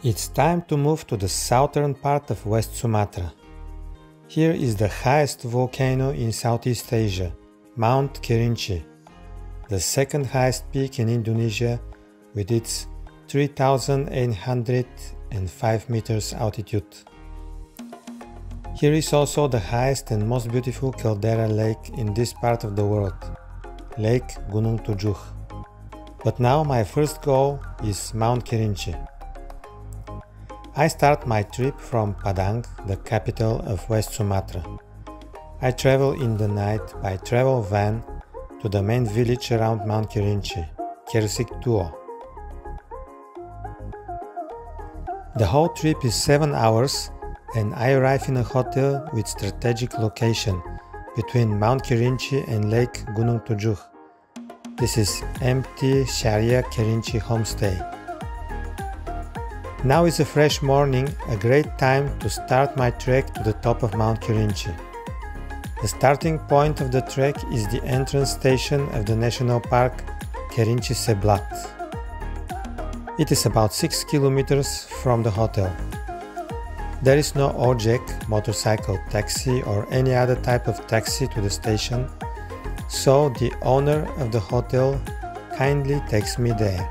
It's time to move to the southern part of West Sumatra. Here is the highest volcano in Southeast Asia, Mount Kerinci, the second highest peak in Indonesia with its 3,805 meters altitude. Here is also the highest and most beautiful caldera lake in this part of the world, Lake Gunung Tujuh. But now my first goal is Mount Kerinci. I start my trip from Padang, the capital of West Sumatra. I travel in the night by travel van to the main village around Mount Kerinci, Kerinci. The whole trip is 7 hours and I arrive in a hotel with strategic location between Mount Kerinci and Lake Gunung Tujuh. This is empty Sharia Kerinci homestay. Now is a fresh morning, a great time to start my trek to the top of Mount Kerinci. The starting point of the trek is the entrance station of the national park Kerinci Seblat. It is about 6 kilometers from the hotel. There is no ojek, motorcycle taxi or any other type of taxi to the station, so the owner of the hotel kindly takes me there.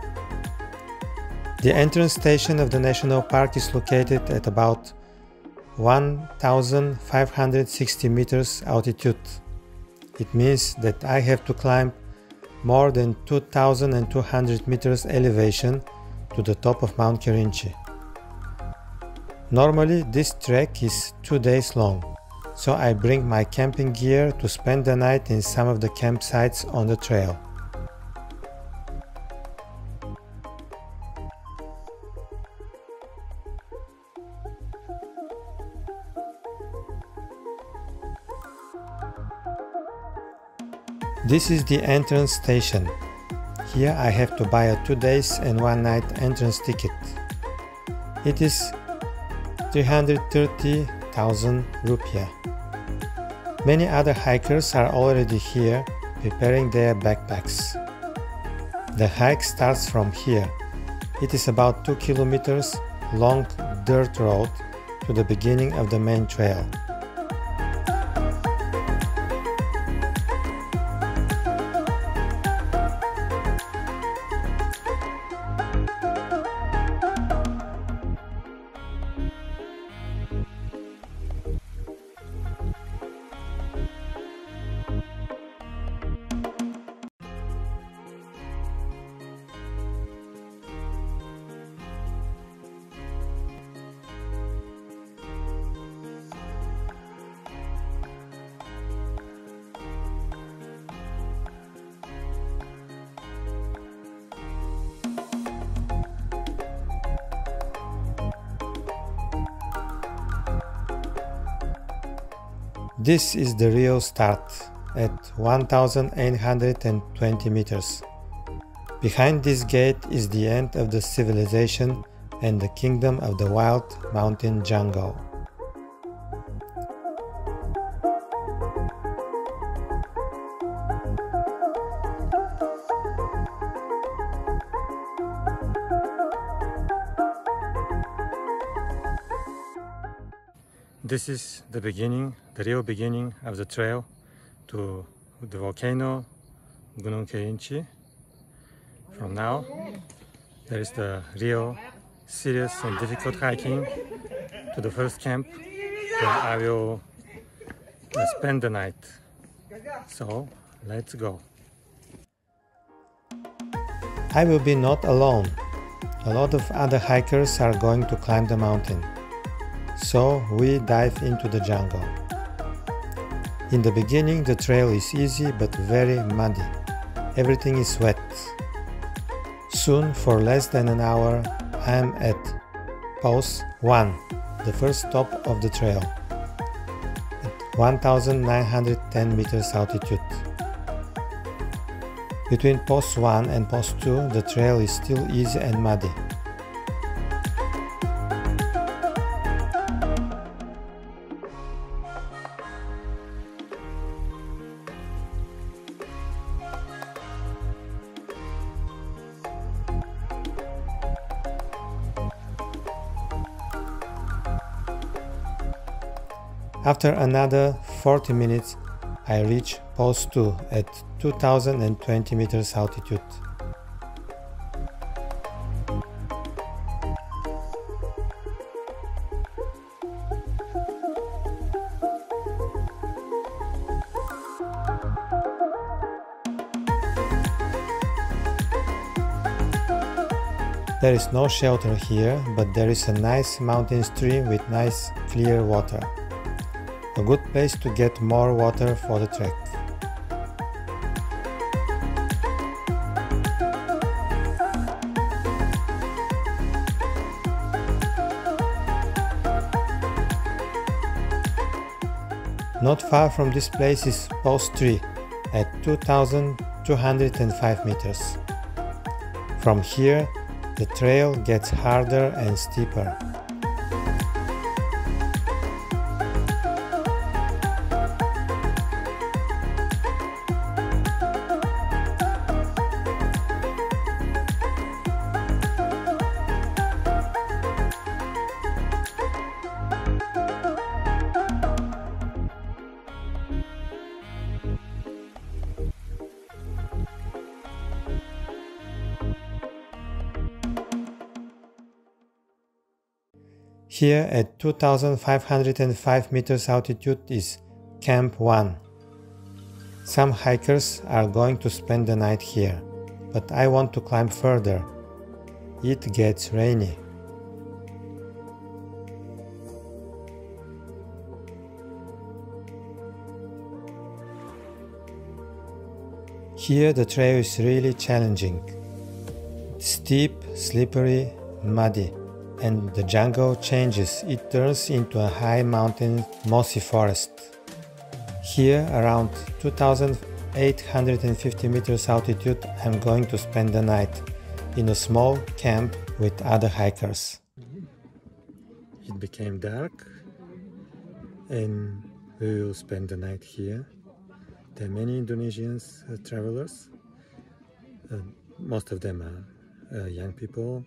The entrance station of the national park is located at about 1,560 meters altitude. It means that I have to climb more than 2,200 meters elevation to the top of Mount Kerinci. Normally this trek is 2 days long, so I bring my camping gear to spend the night in some of the campsites on the trail. This is the entrance station. Here I have to buy a 2 days and 1 night entrance ticket. It is 330,000 rupiah. Many other hikers are already here preparing their backpacks. The hike starts from here. It is about 2 kilometers long dirt road to the beginning of the main trail. This is the real start at 1,820 meters. Behind this gate is the end of the civilization and the kingdom of the wild mountain jungle. This is the real beginning of the trail to the volcano Gunung Kerinci. From now, there is the real serious and difficult hiking to the first camp where I will spend the night. So, let's go. I will be not alone. A lot of other hikers are going to climb the mountain. So we dive into the jungle. In the beginning the trail is easy but very muddy. Everything is wet. Soon, for less than an hour, I am at Post 1, the first stop of the trail, at 1,910 meters altitude. Between Post 1 and Post 2 the trail is still easy and muddy. After another 40 minutes, I reach Post 2 at 2020 meters altitude. There is no shelter here, but there is a nice mountain stream with nice clear water. A good place to get more water for the trek. Not far from this place is Post 3 at 2205 meters. From here, the trail gets harder and steeper. Here at 2505 meters altitude is Camp 1. Some hikers are going to spend the night here, but I want to climb further. It gets rainy. Here the trail is really challenging. It's steep, slippery, muddy. And the jungle changes, it turns into a high mountain mossy forest. Here, around 2850 meters altitude, I'm going to spend the night in a small camp with other hikers. It became dark and we will spend the night here. There are many Indonesian travelers. Most of them are young people.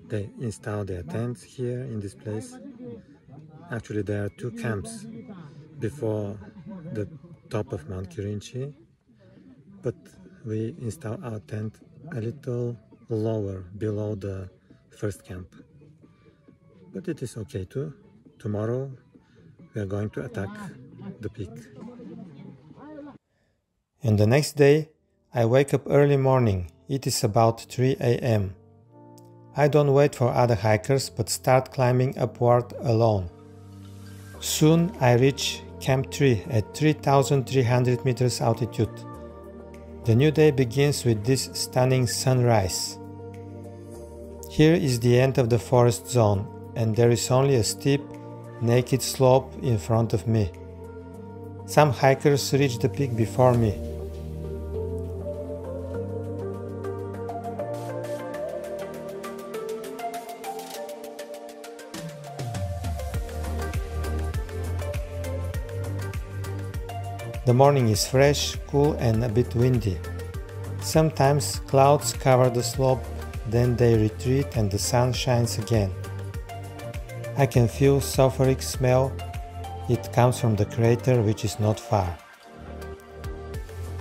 They install their tents here in this place. Actually, there are two camps before the top of Mount Kerinci, but we install our tent a little lower, below the first camp. But it is okay too. Tomorrow we are going to attack the peak. And the next day, I wake up early morning. It is about 3 a.m. I don't wait for other hikers, but start climbing upward alone. Soon I reach Camp 3 at 3300 meters altitude. The new day begins with this stunning sunrise. Here is the end of the forest zone, and there is only a steep, naked slope in front of me. Some hikers reach the peak before me. The morning is fresh, cool and a bit windy. Sometimes clouds cover the slope, then they retreat and the sun shines again. I can feel sulfuric smell. It comes from the crater, which is not far.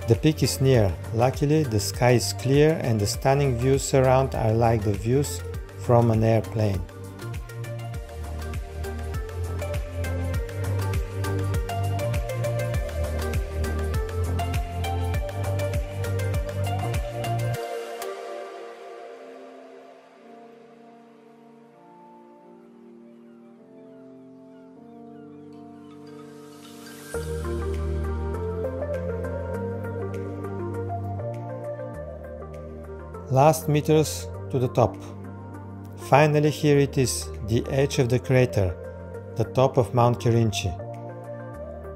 The peak is near. Luckily, the sky is clear and the stunning views around are like the views from an airplane. Last meters to the top. Finally, here it is, the edge of the crater, the top of Mount Kerinci.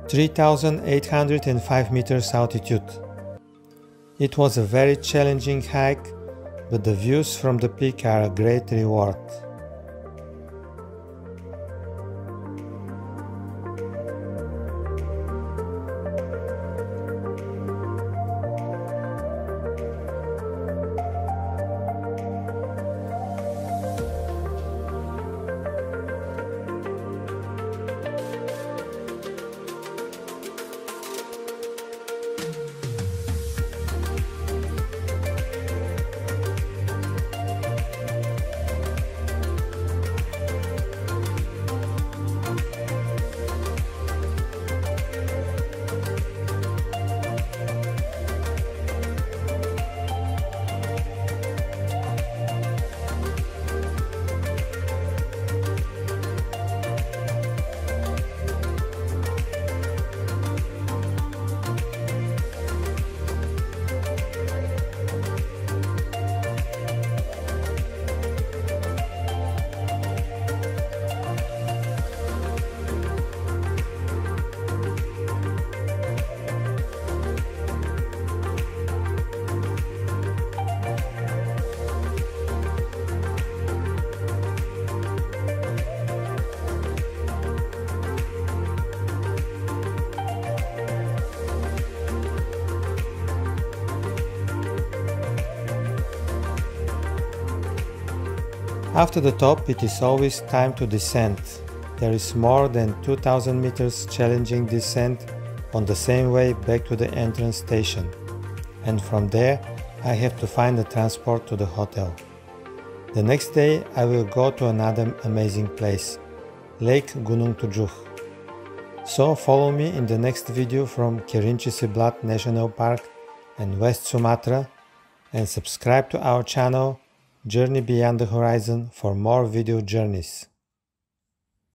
3805 meters altitude. It was a very challenging hike, but the views from the peak are a great reward. After the top, it is always time to descend. There is more than 2000 meters challenging descent on the same way back to the entrance station. And from there, I have to find the transport to the hotel. The next day, I will go to another amazing place, Lake Gunung Tujuh. So follow me in the next video from Kerinci National Park and West Sumatra, and subscribe to our channel Journey Beyond the Horizon for more video journeys.